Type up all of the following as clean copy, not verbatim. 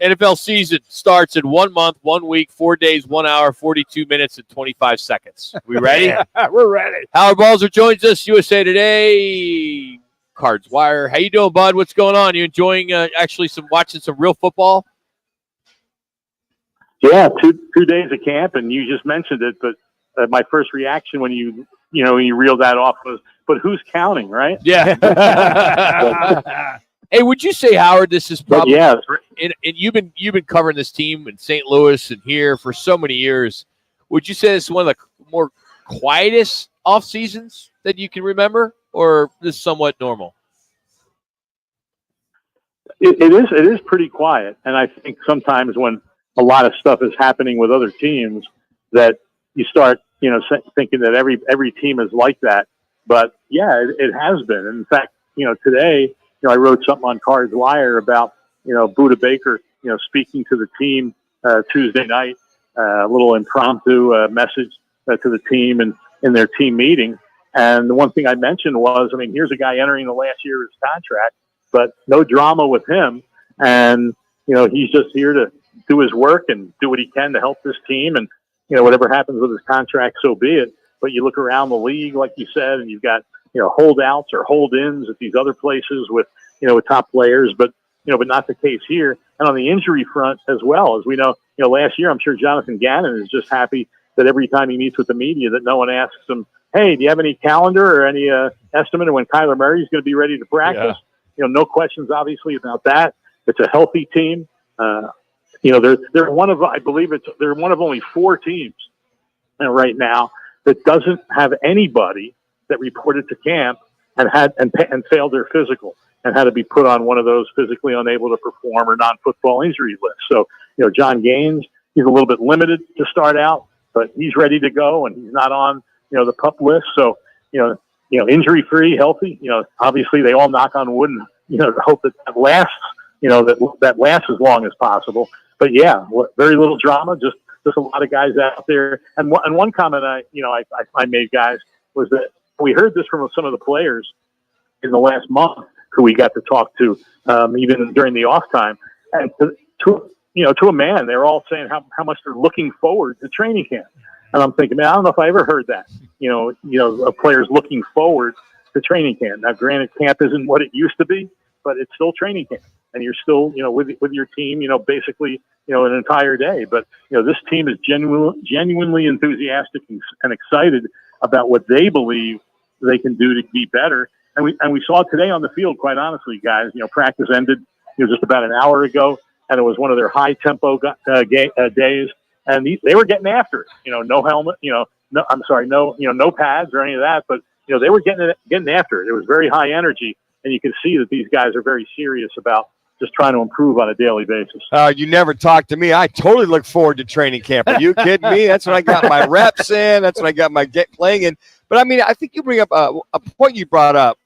NFL season starts in 1 month, 1 week, 4 days, 1 hour, 42 minutes, and 25 seconds. We ready? We're ready. Howard Balzer joins us, USA Today, Cards Wire. How you doing, bud? What's going on? You enjoying watching some real football? Yeah, two days of camp, and you just mentioned it, but my first reaction when you reeled that off was, but who's counting, right? Yeah. Hey, would you say, Howard, this is probably and you've been covering this team in St. Louis and here for so many years. Would you say this is one of the more quietest off seasons that you can remember, or this is somewhat normal? It is pretty quiet, and I think sometimes when a lot of stuff is happening with other teams, that you start thinking that every team is like that. But yeah, it has been. And in fact, today, I wrote something on Cards Wire about, Buda Baker, speaking to the team Tuesday night, a little impromptu message to the team and in their team meeting. And the one thing I mentioned was, here's a guy entering the last year of his contract, but no drama with him. And, he's just here to do his work and do what he can to help this team. And, whatever happens with his contract, so be it. But you look around the league, like you said, and you've got, holdouts or hold-ins at these other places with top players, but not the case here. And on the injury front as well, as we know, last year, I'm sure Jonathan Gannon is just happy that every time he meets with the media that no one asks him, hey, do you have any calendar or any estimate of when Kyler Murray is going to be ready to practice? Yeah. No questions, obviously, about that. It's a healthy team. They're one of, I believe they're one of only 4 teams right now that doesn't have anybody that reported to camp and failed their physical and had to be put on one of those physically unable to perform or non-football injury lists. So, John Gaines, he's a little bit limited to start out, but he's ready to go and he's not on, the PUP list. So, injury-free, healthy, obviously they all knock on wood and, hope that lasts, that lasts as long as possible. But yeah, very little drama, just a lot of guys out there. And one comment I made, guys, was that we heard this from some of the players in the last month who we got to talk to, even during the off time. And to a man, they're all saying how much they're looking forward to training camp. And I'm thinking, man, I don't know if I ever heard that, of players looking forward to training camp. Now, granted, camp isn't what it used to be, but it's still training camp. And you're still, with your team, basically, an entire day. But, this team is genuinely enthusiastic and excited about what they believe they can do to be better. And we saw today on the field, quite honestly, guys, practice ended, just about an hour ago, and it was one of their high tempo days. And they were getting after it, no helmet, no pads or any of that, but, they were getting after it. It was very high energy. And you can see that these guys are very serious about just trying to improve on a daily basis. You never talk to me. I totally look forward to training camp. Are you kidding me? That's when I got my reps in. That's when I got my playing in. But, I think you bring up a point you brought up,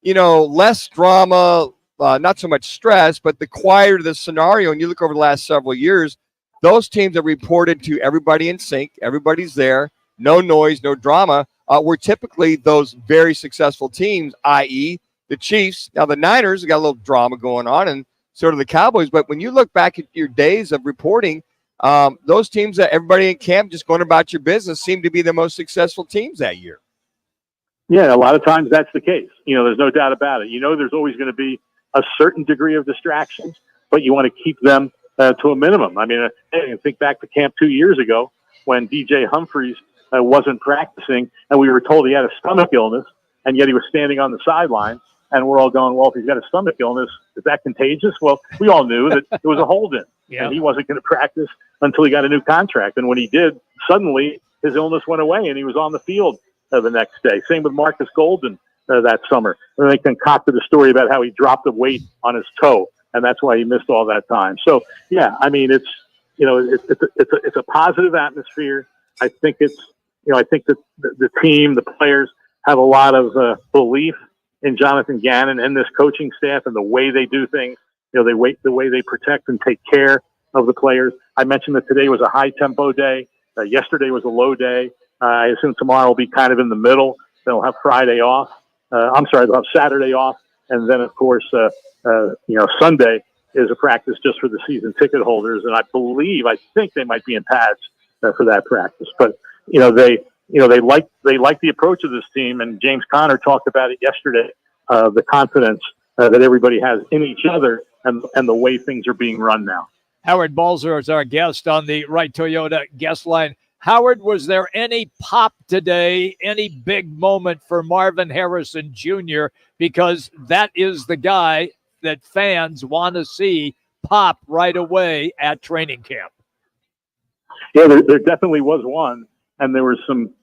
less drama, not so much stress, but the quieter the scenario. And you look over the last several years, those teams that reported to everybody in sync, everybody's there, no noise, no drama, were typically those very successful teams, i.e., the Chiefs. Now, the Niners got a little drama going on, and sort of the Cowboys. But when you look back at your days of reporting, those teams that everybody in camp just going about your business seem to be the most successful teams that year. Yeah, a lot of times that's the case. There's no doubt about it. There's always going to be a certain degree of distractions, but you want to keep them to a minimum. I think back to camp 2 years ago when DJ Humphries wasn't practicing, and we were told he had a stomach illness, and yet he was standing on the sideline. And we're all going, well, if he's got a stomach illness, is that contagious? Well, we all knew that it was a hold-in, and he wasn't going to practice until he got a new contract. And when he did, suddenly his illness went away, and he was on the field the next day. Same with Marcus Golden that summer. And they concocted a story about how he dropped the weight on his toe, and that's why he missed all that time. So, yeah, it's a positive atmosphere. I think that the team, the players have a lot of belief in Jonathan Gannon and this coaching staff and the way they do things. The way they protect and take care of the players. I mentioned that today was a high tempo day. Yesterday was a low day. I assume tomorrow will be kind of in the middle. They'll have Friday off. They'll have Saturday off. And then, of course, Sunday is a practice just for the season ticket holders, and I think they might be in pads for that practice. But they like the approach of this team, and James Conner talked about it yesterday. The confidence that everybody has in each other, and the way things are being run now. Howard Balzer is our guest on the Right Toyota guest line. Howard, was there any pop today, any big moment for Marvin Harrison Jr.? Because that is the guy that fans want to see pop right away at training camp. Yeah, there definitely was one, and there was some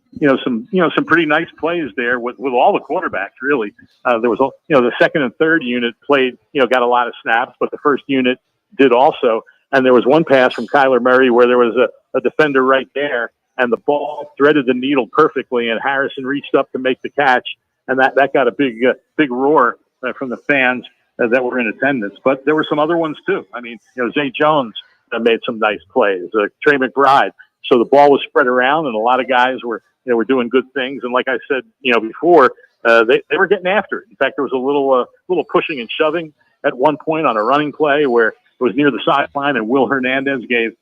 pretty nice plays there with all the quarterbacks. Really, there was the second and third unit played, got a lot of snaps, but the first unit did also. And there was one pass from Kyler Murray where there was a defender right there, and the ball threaded the needle perfectly, and Harrison reached up to make the catch, and that got a big roar from the fans that were in attendance. But there were some other ones too. I mean, Zay Jones made some nice plays. Trey McBride. So the ball was spread around, and a lot of guys were doing good things. And like I said, before, they were getting after it. In fact, there was a little pushing and shoving at one point on a running play where it was near the sideline, and Will Hernandez gave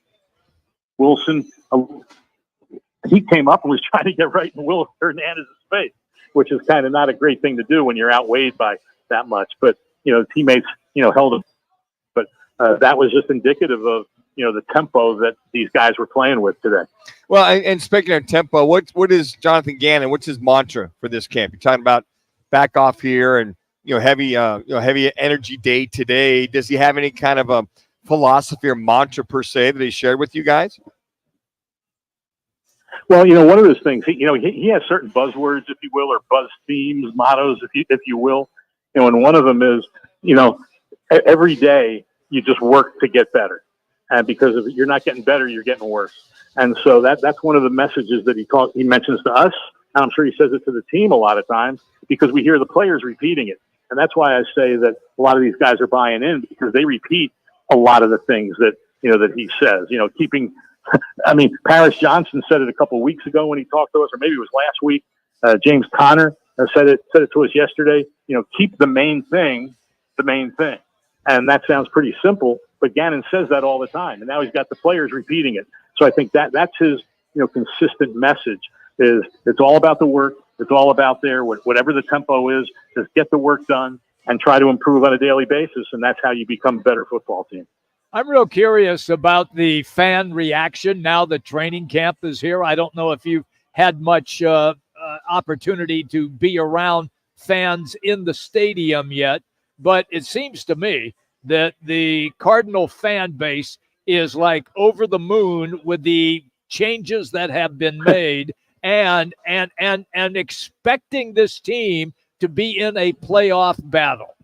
Wilson he came up and was trying to get right in Will Hernandez's face, which is kind of not a great thing to do when you're outweighed by that much. But teammates held him. But that was just indicative of the tempo that these guys were playing with today. Well, and speaking of tempo, what is Jonathan Gannon? What's his mantra for this camp? You're talking about back off here and heavy energy day today. Does he have any kind of a philosophy or mantra per se that he shared with you guys? Well, one of those things, he has certain buzzwords, if you will, or buzz themes, mottos, if you will. And one of them is, every day you just work to get better. And because if you're not getting better, you're getting worse. And so that's one of the messages that he mentions to us. And I'm sure he says it to the team a lot of times because we hear the players repeating it. And that's why I say that a lot of these guys are buying in because they repeat a lot of the things that he says, keeping, Paris Johnson said it a couple of weeks ago when he talked to us, or maybe it was last week. James Conner said it to us yesterday, keep the main thing. And that sounds pretty simple, but Gannon says that all the time. And now he's got the players repeating it. So I think that's his, consistent message is it's all about the work. It's all about whatever the tempo is, just get the work done and try to improve on a daily basis. And that's how you become a better football team. I'm real curious about the fan reaction now that training camp is here. I don't know if you've had much opportunity to be around fans in the stadium yet, but it seems to me that the Cardinal fan base is like over the moon with the changes that have been made and expecting this team to be in a playoff battle.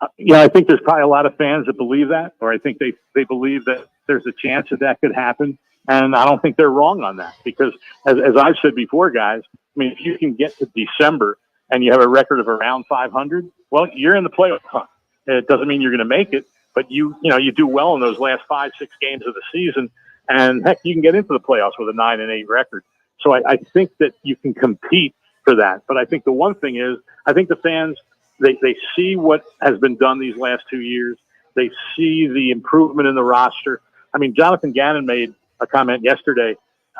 I think there's probably a lot of fans that believe that, or I think they believe that there's a chance that could happen. And I don't think they're wrong on that because as I've said before, guys, if you can get to December and you have a record of around 500, well, you're in the playoff hunt. It doesn't mean you're going to make it, but you do well in those last 5-6 games of the season. And heck, you can get into the playoffs with a 9-8 record. So I think that you can compete for that. But I think the one thing is, I think the fans, they see what has been done these last 2 years. They see the improvement in the roster. Jonathan Gannon made a comment yesterday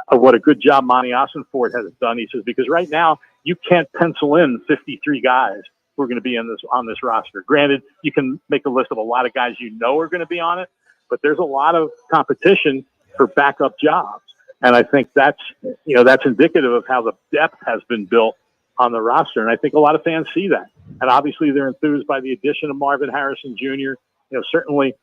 of what a good job Monty Ossenfort has done. He says, because right now you can't pencil in 53 guys who are going to be on this roster. Granted, you can make a list of a lot of guys are going to be on it, but there's a lot of competition for backup jobs. And I think that's indicative of how the depth has been built on the roster. And I think a lot of fans see that. And obviously they're enthused by the addition of Marvin Harrison Jr. Certainly,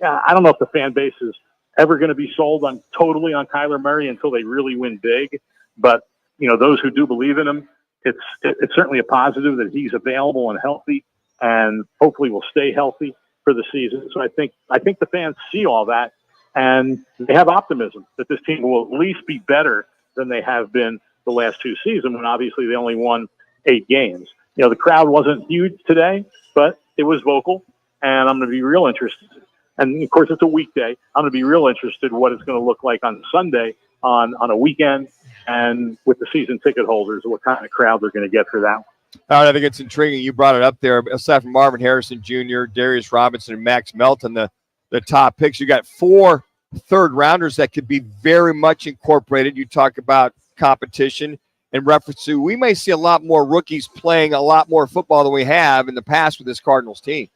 I don't know if the fan base is ever going to be sold totally on Kyler Murray until they really win big. But, those who do believe in him, it's certainly a positive that he's available and healthy and hopefully will stay healthy for the season. So I think the fans see all that and they have optimism that this team will at least be better than they have been the last 2 seasons when obviously they only won 8 games. The crowd wasn't huge today, but it was vocal, and I'm going to be real interested. And, of course, it's a weekday. I'm going to be real interested in what it's going to look like on Sunday on a weekend and with the season ticket holders, what kind of crowd they're going to get for that one. I think it's intriguing. You brought it up there. Aside from Marvin Harrison Jr., Darius Robinson, and Max Melton, the top picks, you got 4 third-rounders that could be very much incorporated. You talk about competition in reference to we may see a lot more rookies playing a lot more football than we have in the past with this Cardinals team.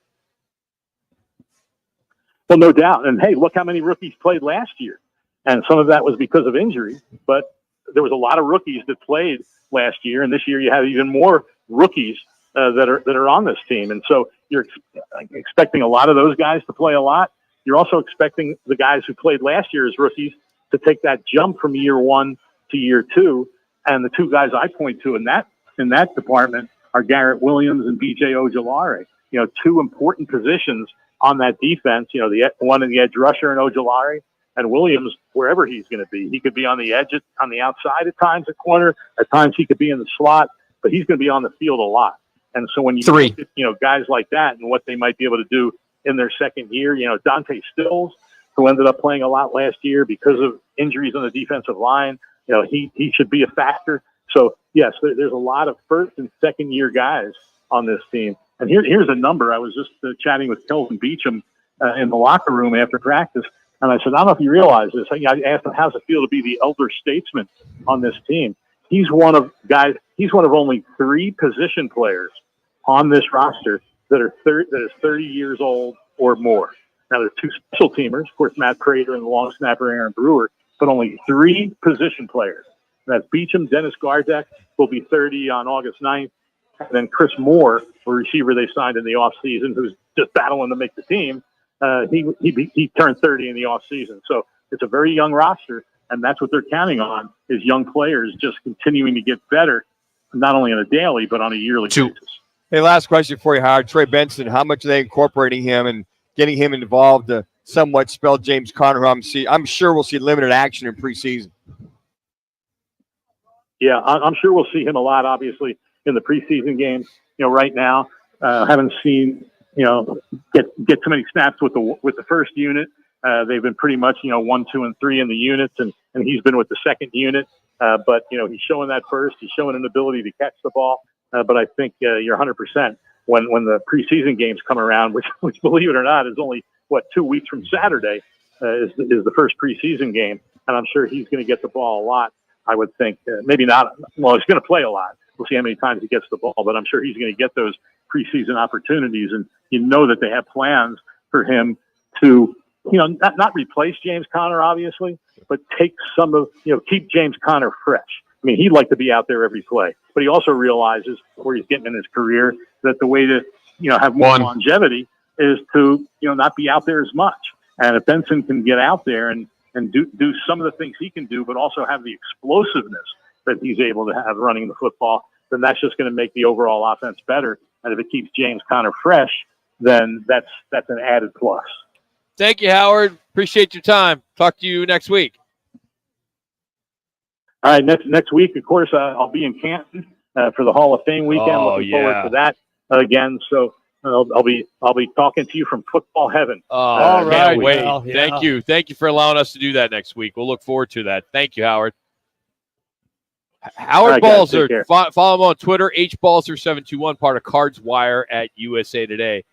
Well, no doubt. And, hey, look how many rookies played last year. And some of that was because of injury, but there was a lot of rookies that played last year. And this year you have even more rookies that are on this team. And so you're expecting a lot of those guys to play a lot. You're also expecting the guys who played last year as rookies to take that jump from year 1 to year 2. And the 2 guys I point to in that department are Garrett Williams and B.J. Ojolari. 2 important positions on that defense. The one in the edge rusher and Ojolari, and Williams wherever he's going to be. He could be on the edge, on the outside at times, at corner. At times he could be in the slot, but he's going to be on the field a lot. And so when you look at guys like that and what they might be able to do in their second year, Dante Stills, who ended up playing a lot last year because of injuries on the defensive line, he should be a factor. So yes, there's a lot of first and second year guys on this team. And here's a number. I was just chatting with Kelvin Beachum in the locker room after practice, and I said, I don't know if you realize this. I asked him, how's it feel to be the elder statesman on this team? He's one of only 3 position players on this roster that is 30 years old or more. Now, there's 2 special teamers, of course, Matt Prater and the long snapper Aaron Brewer, but only 3 position players. And that's Beachum. Dennis Gardeck will be 30 on August 9th. And then Chris Moore, a receiver they signed in the offseason, who's just battling to make the team, he turned 30 in the offseason. So it's a very young roster, and that's what they're counting on is young players just continuing to get better, not only on a daily but on a yearly basis. Hey, last question for you, Howard. Trey Benson, how much are they incorporating him and getting him involved to somewhat spell James Conner? I'm sure we'll see limited action in preseason. Yeah, I'm sure we'll see him a lot, obviously, in the preseason games. Right now, haven't seen, get too many snaps with the first unit. They've been pretty much, 1, 2, and 3 in the units, and he's been with the second unit. But, he's showing that first. He's showing an ability to catch the ball. But I think you're 100% when the preseason games come around, which believe it or not, is only, 2 weeks from Saturday is the first preseason game. And I'm sure he's going to get the ball a lot, I would think. Maybe not. Well, he's going to play a lot. We'll see how many times he gets the ball, but I'm sure he's going to get those preseason opportunities. And that they have plans for him to, not replace James Conner, obviously, but take some of, keep James Conner fresh. I mean, he'd like to be out there every play, but he also realizes where he's getting in his career that the way to, have more longevity is to, not be out there as much. And if Benson can get out there and do some of the things he can do, but also have the explosiveness that he's able to have running the football, then that's just going to make the overall offense better. And if it keeps James Conner fresh, then that's an added plus. Thank you, Howard. Appreciate your time. Talk to you next week. All right, next week, of course, I'll be in Canton for the Hall of Fame weekend. Looking forward to that again. So I'll be talking to you from football heaven. All right, wait. Well, yeah. Thank you for allowing us to do that next week. We'll look forward to that. Thank you, Howard. Howard Balzer. Follow him on Twitter, HBalzer721, part of Cards Wire at USA Today.